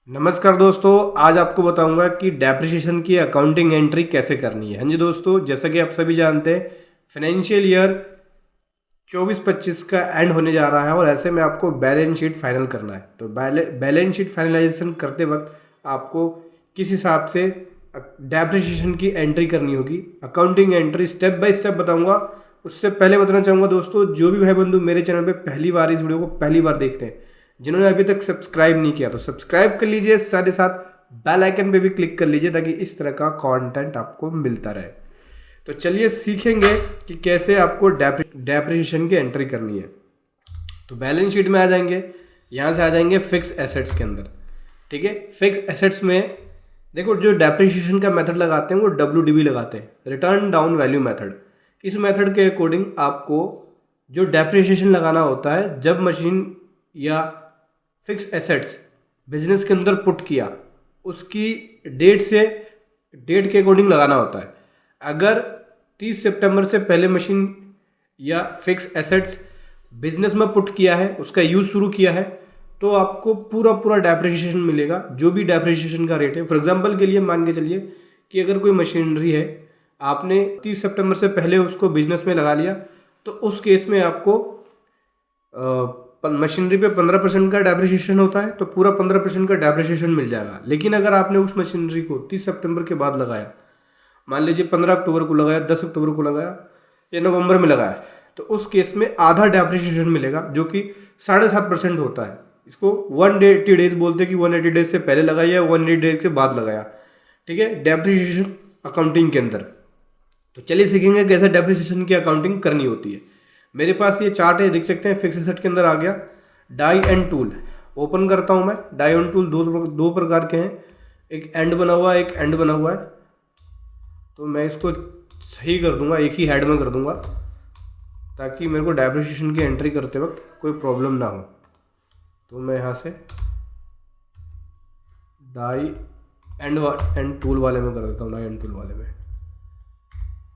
नमस्कार दोस्तों, आज आपको बताऊंगा कि डेप्रिसिएशन की अकाउंटिंग एंट्री कैसे करनी है। हाँ जी दोस्तों, जैसा कि आप सभी जानते हैं फाइनेंशियल ईयर 24-25 का एंड होने जा रहा है और ऐसे में आपको बैलेंस शीट फाइनल करना है। तो बैलेंस शीट फाइनलाइजेशन करते वक्त आपको किस हिसाब से डेप्रिसिएशन की एंट्री करनी होगी, accounting entry step by step बताऊंगा। उससे पहले बताना चाहूँगा दोस्तों, जो भी भाई बंधु मेरे चैनल पे पहली बार इस वीडियो को पहली बार देखते हैं, जिन्होंने अभी तक सब्सक्राइब नहीं किया तो सब्सक्राइब कर लीजिए, साथ ही साथ बेल आइकन पे भी क्लिक कर लीजिए ताकि इस तरह का कंटेंट आपको मिलता रहे। तो चलिए सीखेंगे कि कैसे आपको डेप्रिसिएशन की एंट्री करनी है। तो बैलेंस शीट में आ जाएंगे, यहाँ से आ जाएंगे फिक्स एसेट्स के अंदर। ठीक है, फिक्स एसेट्स में देखो जो डेप्रिसिएशन का मेथड लगाते हैं वो WDV लगाते हैं, रिटर्न डाउन वैल्यू मेथड। इस मेथड के अकॉर्डिंग आपको जो डेप्रिसिएशन लगाना होता है जब मशीन या फिक्स एसेट्स बिजनेस के अंदर पुट किया, उसकी डेट के अकॉर्डिंग लगाना होता है। अगर 30 सितंबर से पहले मशीन या फिक्स एसेट्स बिजनेस में पुट किया है, उसका यूज़ शुरू किया है, तो आपको पूरा डेप्रिसिएशन मिलेगा, जो भी डेप्रिसिएशन का रेट है। फॉर एग्जांपल के लिए मान के चलिए कि अगर कोई मशीनरी है, आपने 30 सितंबर से पहले उसको बिजनेस में लगा लिया, तो उस केस में आपको मशीनरी पे 15% का डेप्रिसिएशन होता है, तो पूरा 15% का डेप्रिसिएशन मिल जाएगा। लेकिन अगर आपने उस मशीनरी को 30 सितंबर के बाद लगाया, मान लीजिए 15 अक्टूबर को लगाया, 10 अक्टूबर को लगाया या नवंबर में लगाया, तो उस केस में आधा डेप्रिसिएशन मिलेगा, जो कि 7.5% होता है। इसको 180 डेज बोलते हैं कि 180 डेज से पहले लगाया या 180 डेज के बाद लगाया। ठीक है, डेप्रिसिएशन अकाउंटिंग के अंदर। तो चलिए सीखेंगे कैसे डेप्रिसिएशन की अकाउंटिंग करनी होती है। मेरे पास ये चार्ट है, देख सकते हैं, फिक्स एसेट के अंदर आ गया। डाई एंड टूल ओपन करता हूँ मैं। डाई एंड टूल दो प्रकार के हैं, एक एंड बना हुआ है, एक एंड बना हुआ है। तो मैं इसको सही कर दूंगा, एक ही हेड में कर दूंगा ताकि मेरे को डेप्रिसिएशन की एंट्री करते वक्त कोई प्रॉब्लम ना हो। तो मैं यहाँ से डाई एंड टूल वाले में कर देता हूँ। डाई एंड टूल वाले में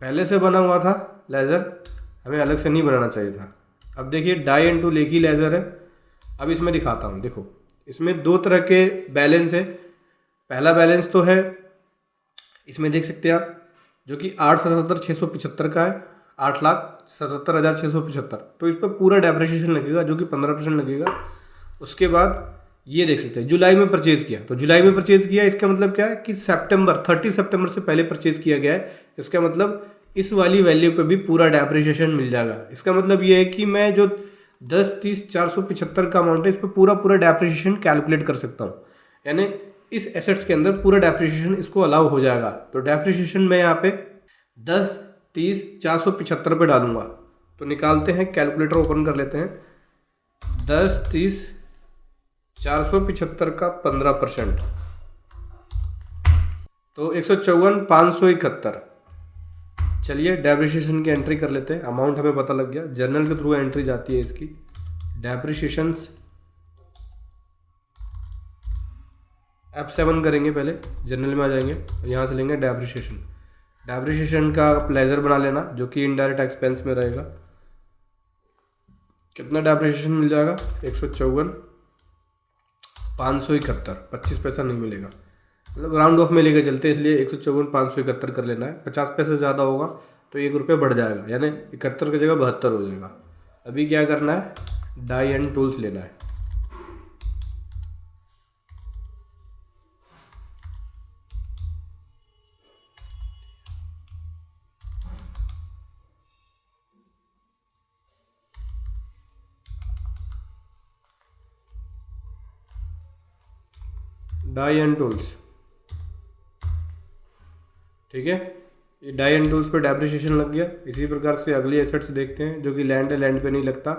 पहले से बना हुआ था लेज़र, हमें अलग से नहीं बनाना चाहिए था। अब देखिए डाई एंड टूल एक ही लेज़र है। अब इसमें दिखाता हूँ, देखो इसमें दो तरह के बैलेंस है। पहला बैलेंस तो है, इसमें देख सकते हैं आप, जो कि 8,77,675 का है, 8,77,675। तो इस पर पूरा डेप्रिसिएशन लगेगा, जो कि 15% लगेगा। उसके बाद ये देख सकते हैं जुलाई में परचेज़ किया, तो जुलाई में परचेज़ किया, इसका मतलब क्या है कि 30 सितंबर से पहले परचेज़ किया गया है। इसका मतलब इस वाली वैल्यू पे भी पूरा डेप्रिसिएशन मिल जाएगा। इसका मतलब ये है कि मैं जो 10, 30, 475 का अमाउंट है, इस पर पूरा डेप्रिसिएशन कैलकुलेट कर सकता हूँ। यानी इस एसेट्स के अंदर पूरा डेप्रिसिएशन इसको अलाउ हो जाएगा। तो डेप्रिसिएशन मैं यहाँ पे 10, 30, 475 पे डालूंगा। तो निकालते हैं, कैलकुलेटर ओपन कर लेते हैं। 10, 30, 475 का 15%, तो 154,571। चलिए डेप्रिसिएशन की एंट्री कर लेते हैं। अमाउंट हमें पता लग गया, जर्नल के थ्रू एंट्री जाती है इसकी। डेप्रिसिएशंस F7 करेंगे, पहले जर्नल में आ जाएंगे और यहाँ से लेंगे डेप्रिसिएशन। डेप्रिसिएशन का लेजर बना लेना, जो कि इनडायरेक्ट एक्सपेंस में रहेगा। कितना डेप्रिसिएशन मिल जाएगा? 154,571, 25 पैसा नहीं मिलेगा, मतलब राउंड ऑफ में लेके चलते हैं, इसलिए 154,571 कर लेना है। 50 पैसे ज़्यादा होगा तो 1 रुपये बढ़ जाएगा, यानी 71 की जगह 72 हो जाएगा। अभी क्या करना है, डाई एंड टूल्स लेना है। डाई एंड टूल्स, ठीक है, ये डाई एंड टूल्स पे डेप्रिसिएशन लग गया। इसी प्रकार से अगली एसेट्स देखते हैं, जो कि लैंड है, लैंड पे नहीं लगता।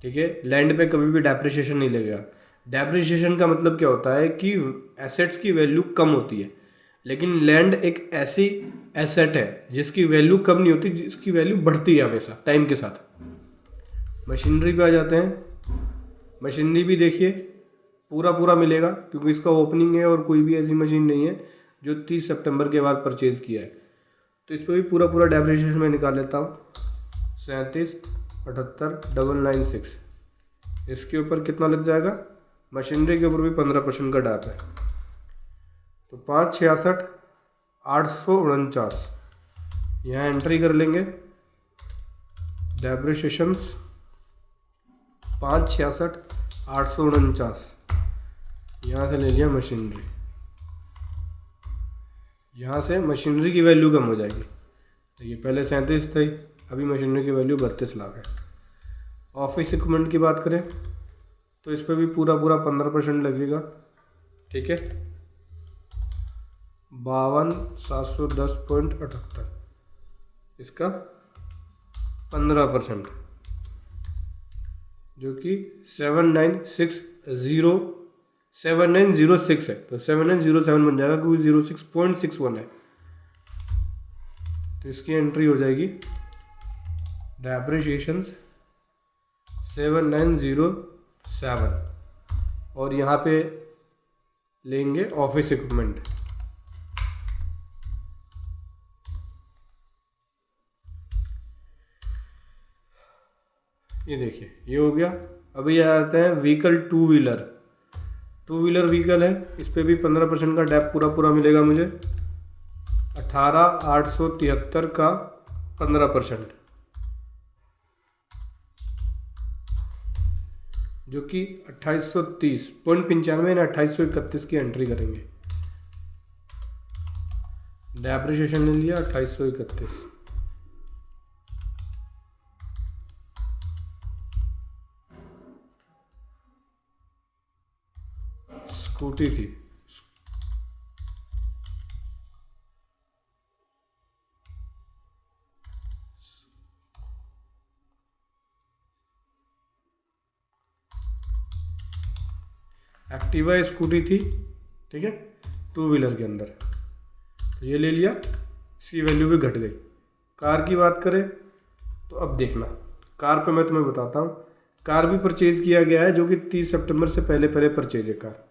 ठीक है, लैंड पे कभी भी डेप्रिसिएशन नहीं लगेगा। डेप्रिसिएशन का मतलब क्या होता है कि एसेट्स की वैल्यू कम होती है, लेकिन लैंड एक ऐसी एसेट है जिसकी वैल्यू कम नहीं होती, जिसकी वैल्यू बढ़ती है हमेशा टाइम के साथ। मशीनरी पे आ जाते हैं। मशीनरी भी देखिए पूरा मिलेगा, क्योंकि इसका ओपनिंग है और कोई भी ऐसी मशीन नहीं है जो 30 सितंबर के बाद परचेज़ किया है। तो इस पर भी पूरा डेप्रिसिएशन मैं निकाल लेता हूँ। 37,78,996, इसके ऊपर कितना लग जाएगा? मशीनरी के ऊपर भी 15% का डैप है। तो 5,66,849 यहाँ एंट्री कर लेंगे। डेप्रिसिएशंस 5,66,849 यहाँ से ले लिया मशीनरी। यहाँ से मशीनरी की वैल्यू कम हो जाएगी। देखिए पहले 37 थी, अभी मशीनरी की वैल्यू 32 लाख है। ऑफिस इक्विपमेंट की बात करें तो इस पर भी पूरा 15% लगेगा। ठीक है, 52,710.78 इसका 15%, जो कि 7906 है। तो 7907 बन जाएगा क्योंकि 06.61 है। तो इसकी एंट्री हो जाएगी डेप्रिसिएशंस 7907 और यहाँ पे लेंगे ऑफिस इक्विपमेंट। ये देखिए ये हो गया। अभी आ जाते हैं व्हीकल टू व्हीलर व्हीकल है। इस पे भी 15% का डैप पूरा मिलेगा मुझे। 18,873 का 15%, जो कि 2830.95 या 2831 की एंट्री करेंगे। डेप्रिसिएशन ले लिया 2831। स्कूटी थी, एक्टिवा स्कूटी थी। ठीक है, टू व्हीलर के अंदर। तो ये ले लिया, इसकी वैल्यू भी घट गई। कार की बात करें तो अब देखना, कार पे मैं तुम्हें बताता हूँ। कार भी परचेज़ किया गया है, जो कि 30 सितंबर से पहले परचेज है कार।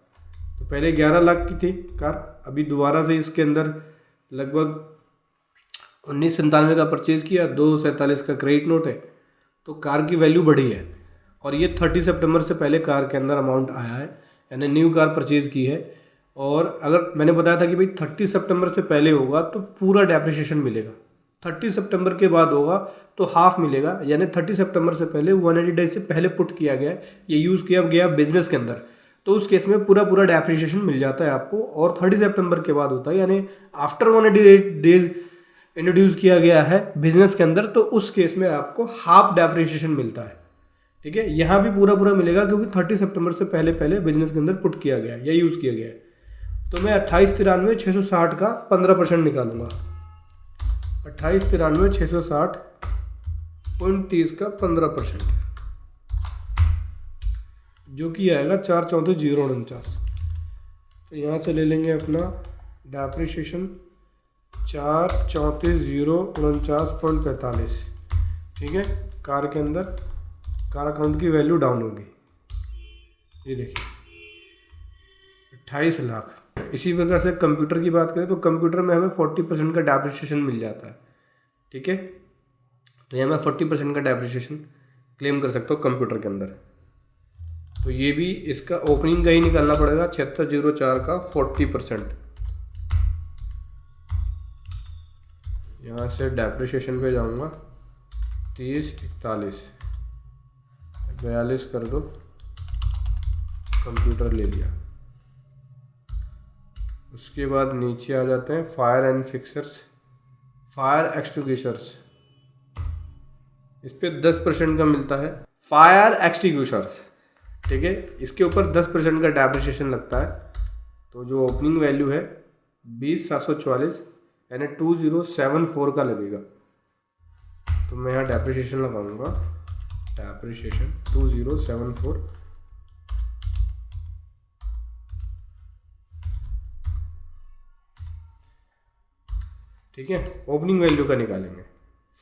तो पहले 11 लाख की थी कार, अभी दोबारा से इसके अंदर लगभग 1997 का परचेज़ किया, 247 का क्रेडिट नोट है। तो कार की वैल्यू बढ़ी है और ये 30 सितंबर से पहले कार के अंदर अमाउंट आया है, यानी न्यू कार परचेज़ की है। और अगर मैंने बताया था कि भाई 30 सितंबर से पहले होगा तो पूरा डेप्रिसिएशन मिलेगा, 30 सितंबर के बाद होगा तो हाफ मिलेगा। यानी 30 सितंबर से पहले 180 डेज से पहले पुट किया गया, ये यूज़ किया गया बिजनेस के अंदर, तो उस केस में पूरा डेप्रिसिएशन मिल जाता है आपको। और 30 सितंबर के बाद होता है, यानी आफ्टर 180 डेज इंट्रोड्यूस किया गया है बिजनेस के अंदर, तो उस केस में आपको हाफ डेप्रिसिएशन मिलता है। ठीक है, यहाँ भी पूरा मिलेगा क्योंकि 30 सितंबर से पहले बिजनेस के अंदर पुट किया गया है या यूज़ किया गया है। तो मैं 28,93,660 का 15% निकालूंगा। 28,93,660.30 का 15%, जो कि आएगा 4,34,049। तो यहाँ से ले लेंगे अपना डेप्रिसिएशन 4,34,049.45। ठीक है, कार के अंदर कार अकाउंट की वैल्यू डाउन होगी। ये देखिए 28 लाख। इसी प्रकार से कंप्यूटर की बात करें तो कंप्यूटर में हमें 40% का डेप्रिसिएशन मिल जाता है। ठीक है, तो यहाँ मैं 40% का डेप्रिसिएशन क्लेम कर सकता हूँ कंप्यूटर के अंदर। तो ये भी इसका ओपनिंग का ही निकालना पड़ेगा, 7604 का 40%। यहाँ से डेप्रिसिएशन पे जाऊँगा 30,41 42 कर दो, कंप्यूटर ले लिया। उसके बाद नीचे आ जाते हैं fire and fixers, fire extinguishers. इस पे 10% का मिलता है, फायर एक्सटिंग्विशर्स। ठीक है, इसके ऊपर 10% का डेप्रिसिएशन लगता है। तो जो ओपनिंग वैल्यू है 20,744 यानी 2074 का लगेगा। तो मैं यहाँ डेप्रिसिएशन लगाऊंगा, डेप्रिसिएशन 2074। ठीक है, ओपनिंग वैल्यू का निकालेंगे।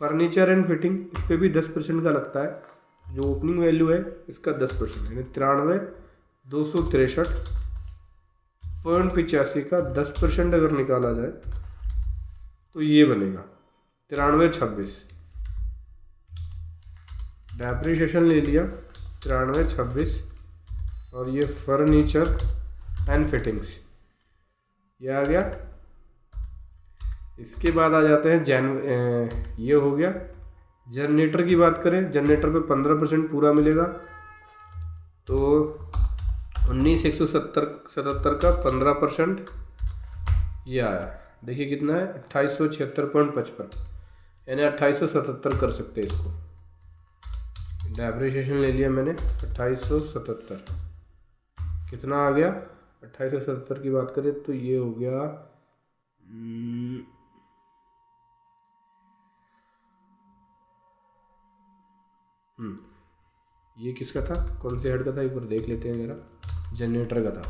फर्नीचर एंड फिटिंग, इस पर भी 10% का लगता है। जो ओपनिंग वैल्यू है इसका 10% यानी 93,263.85 का 10% अगर निकाला जाए तो ये बनेगा 93,26। डेप्रिसिएशन ले लिया 93,26 और ये फर्नीचर एंड फिटिंग्स ये आ गया। इसके बाद आ जाते हैं ये हो गया। जनरेटर की बात करें, जनरेटर पे 15% पूरा मिलेगा, तो 19,177 का 15% ये आया। देखिए कितना है, 2876.55, यानी 2877 कर सकते हैं इसको। डेप्रिसिएशन ले लिया मैंने 2877, कितना आ गया 2877 की बात करें तो ये हो गया ये किसका था, कौन से हेड का था, एक बार देख लेते हैं जरा। जनरेटर का था।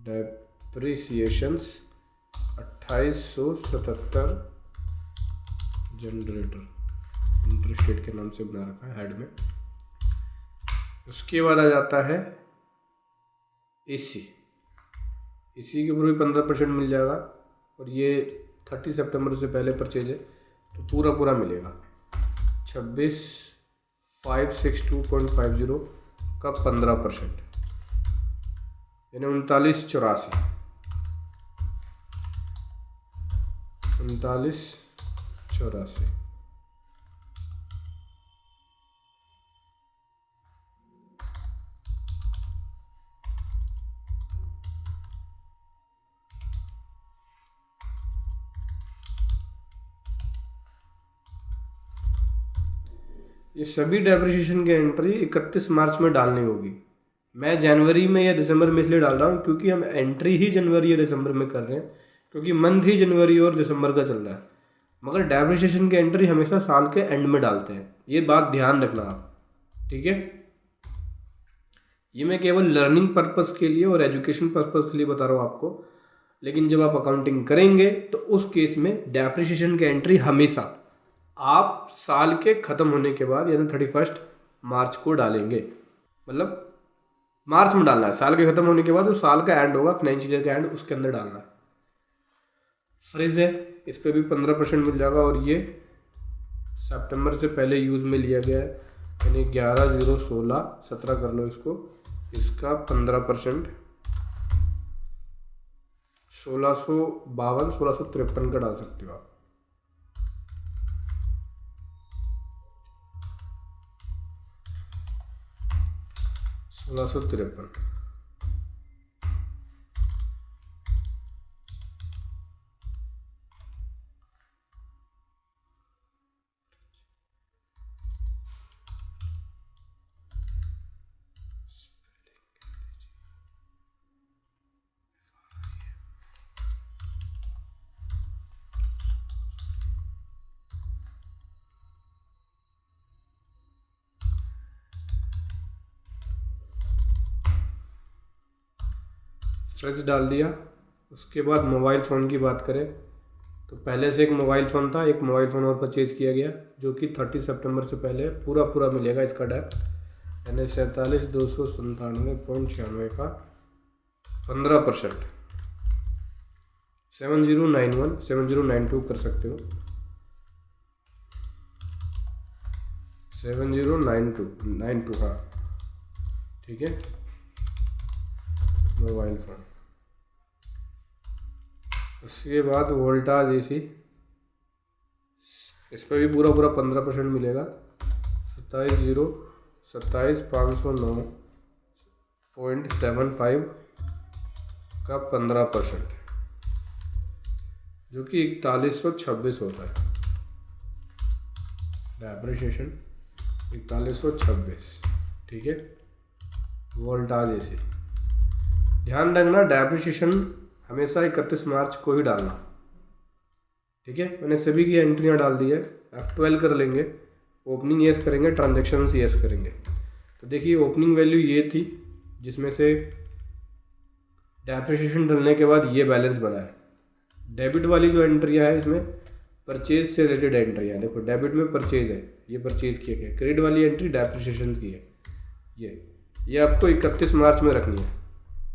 डेप्रिसिएशंस 2877 जनरेटर, इंटरस्टेट के नाम से बना रखा है हेड में। उसके बाद आ जाता है एसी। एसी के ऊपर भी 15% मिल जाएगा, और ये 30 सितंबर से पहले परचेज है तो पूरा मिलेगा। 26,562.50 का 15%, यानी 3984। ये सभी डेप्रिसिएशन की एंट्री 31 मार्च में डालनी होगी। मैं जनवरी में या दिसंबर में इसलिए डाल रहा हूँ क्योंकि हम एंट्री ही जनवरी या दिसंबर में कर रहे हैं, क्योंकि मंथ ही जनवरी और दिसंबर का चल रहा है। मगर डेप्रिसिएशन की एंट्री हमेशा साल के एंड में डालते हैं, ये बात ध्यान रखना आप, ठीक है। ये मैं केवल लर्निंग पर्पस के लिए और एजुकेशन पर्पस के लिए बता रहा हूँ आपको, लेकिन जब आप अकाउंटिंग करेंगे तो उस केस में डेप्रिसिएशन की एंट्री हमेशा आप साल के ख़त्म होने के बाद, यानी 31 मार्च को डालेंगे। मतलब मार्च में डालना है, साल के ख़त्म होने के बाद जो साल का एंड होगा, फाइनेंशियल ईयर का एंड, उसके अंदर डालना है। फ्रिज है, इस पर भी 15% मिल जाएगा, और ये सितंबर से पहले यूज़ में लिया गया है, यानी 11/0/16 कर लो इसको, इसका 15% 1652 1653 का डाल सकते हो आप। $1653। फ्रिज डाल दिया। उसके बाद मोबाइल फ़ोन की बात करें तो पहले से एक मोबाइल फ़ोन था, एक मोबाइल फ़ोन और परचेज़ किया गया, जो कि 30 सितंबर से पहले पूरा मिलेगा इसका डेप, यानी 47,297.96 का 15%, 7091 7092 कर सकते हो, 7092 हाँ, ठीक है। Mobile phone. उसके बाद वोल्टाज एसी, इस पर भी पूरा 15% मिलेगा, 27,509.75 का 15%, जो कि 4126 होता है। डेप्रिसिएशन 4126, ठीक है। वोल्टाज एसी, ध्यान रखना डेप्रिसिएशन हमेशा 31 मार्च को ही डालना, ठीक है। मैंने सभी की एंट्रियां डाल दी है। F12 कर लेंगे, ओपनिंग येस करेंगे, ट्रांजैक्शन येस करेंगे। तो देखिए ओपनिंग वैल्यू ये थी, जिसमें से डेप्रिसिएशन डालने के बाद ये बैलेंस बना है। डेबिट वाली जो एंट्रियां है इसमें परचेज से रिलेटेड एंट्रियां हैं। देखो डेबिट में परचेज है, ये परचेज किया गया। क्रेडिट वाली एंट्री डेप्रिसिएशन की है। ये आपको 31 मार्च में रखनी है।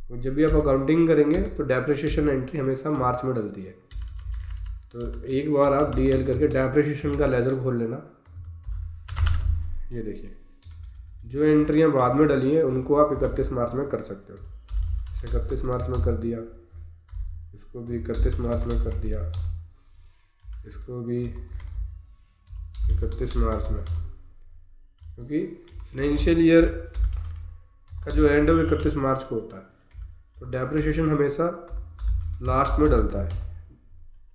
तो जब भी आप अकाउंटिंग करेंगे तो डेप्रिसिएशन एंट्री हमेशा मार्च में डलती है। तो एक बार आप DL करके डेप्रिसिएशन का लेजर खोल लेना। ये देखिए जो एंट्रियां बाद में डली हैं उनको आप 31 मार्च में कर सकते हो। 31 मार्च में कर दिया, इसको भी 31 मार्च में कर दिया, इसको भी 31 मार्च में, क्योंकि फाइनेंशियल ईयर का जो एंड है वो 31 मार्च को होता है। तो डेप्रिसिएशन हमेशा लास्ट में डलता है,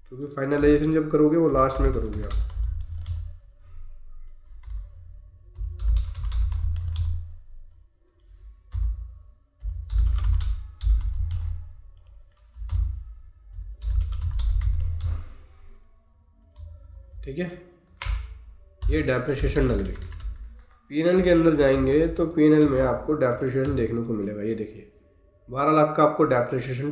क्योंकि फाइनलाइजेशन जब करोगे वो लास्ट में करोगे आप। ठीक है, ये डेप्रिसिएशन डल गई। पीएनएल के अंदर जाएंगे तो पीएनएल में आपको डेप्रिसिएशन देखने को मिलेगा। ये देखिए 12 लाख का आपको डेप्रिसिएशन